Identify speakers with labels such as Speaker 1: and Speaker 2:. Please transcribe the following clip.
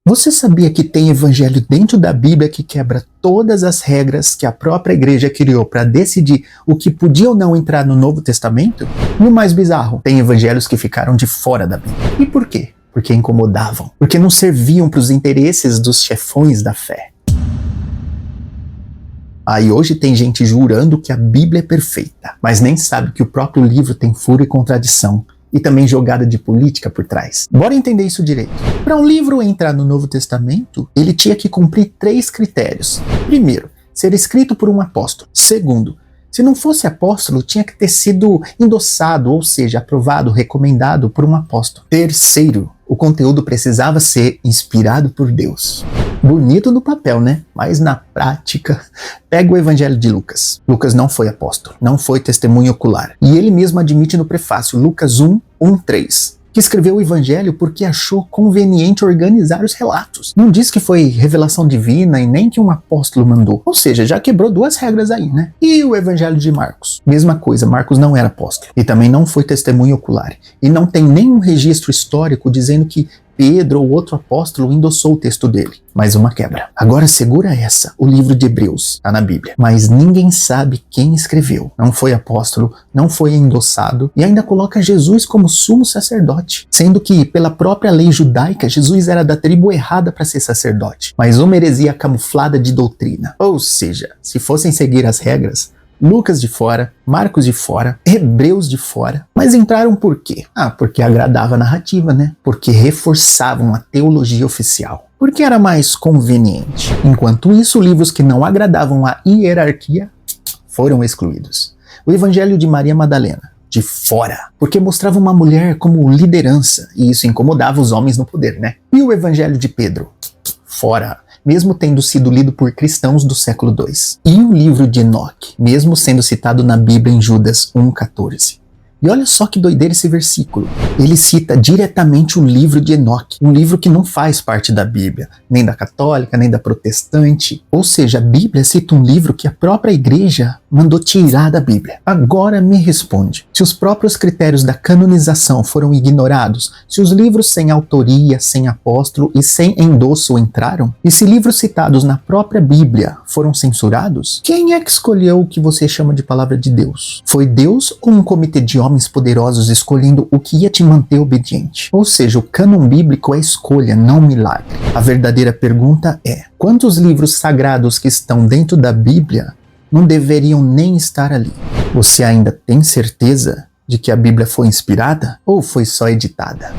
Speaker 1: Você sabia que tem evangelho dentro da Bíblia que quebra todas as regras que a própria igreja criou para decidir o que podia ou não entrar no Novo Testamento? E o mais bizarro, tem evangelhos que ficaram de fora da Bíblia. E por quê? Porque incomodavam, porque não serviam para os interesses dos chefões da fé. Aí hoje tem gente jurando que a Bíblia é perfeita, mas nem sabe que o próprio livro tem furo e contradição. E também jogada de política por trás. Bora entender isso direito. Para um livro entrar no Novo Testamento, ele tinha que cumprir 3 critérios. Primeiro, ser escrito por um apóstolo. Segundo, se não fosse apóstolo, tinha que ter sido endossado, ou seja, aprovado, recomendado por um apóstolo. Terceiro, o conteúdo precisava ser inspirado por Deus. Bonito no papel, né? Mas na prática, pega o Evangelho de Lucas. Lucas não foi apóstolo, não foi testemunho ocular. E ele mesmo admite no prefácio, Lucas 1:3, que escreveu o Evangelho porque achou conveniente organizar os relatos. Não diz que foi revelação divina e nem que um apóstolo mandou. Ou seja, já quebrou 2 regras aí, né? E o Evangelho de Marcos? Mesma coisa, Marcos não era apóstolo. E também não foi testemunho ocular. E não tem nenhum registro histórico dizendo que Pedro ou outro apóstolo endossou o texto dele. Mais uma quebra. Agora segura essa, o livro de Hebreus, está na Bíblia. Mas ninguém sabe quem escreveu. Não foi apóstolo, não foi endossado e ainda coloca Jesus como sumo sacerdote. Sendo que, pela própria lei judaica, Jesus era da tribo errada para ser sacerdote. Mas uma heresia camuflada de doutrina. Ou seja, se fossem seguir as regras, Lucas de fora, Marcos de fora, Hebreus de fora. Mas entraram por quê? Porque agradava a narrativa, né? Porque reforçavam a teologia oficial. Porque era mais conveniente. Enquanto isso, livros que não agradavam a hierarquia foram excluídos. O Evangelho de Maria Madalena, de fora. Porque mostrava uma mulher como liderança, e isso incomodava os homens no poder, né? E o Evangelho de Pedro, fora. Mesmo tendo sido lido por cristãos do século II. E o livro de Enoque, mesmo sendo citado na Bíblia em Judas 1:14. E olha só que doideira esse versículo. Ele cita diretamente o livro de Enoque, um livro que não faz parte da Bíblia, nem da católica, nem da protestante. Ou seja, a Bíblia cita um livro que a própria igreja mandou tirar da Bíblia. Agora me responde, se os próprios critérios da canonização foram ignorados, se os livros sem autoria, sem apóstolo e sem endosso entraram, e se livros citados na própria Bíblia foram censurados, quem é que escolheu o que você chama de palavra de Deus? Foi Deus ou um comitê de homens poderosos escolhendo o que ia te manter obediente? Ou seja, o cânon bíblico é escolha, não milagre. A verdadeira pergunta é, quantos livros sagrados que estão dentro da Bíblia não deveriam nem estar ali? Você ainda tem certeza de que a Bíblia foi inspirada ou foi só editada?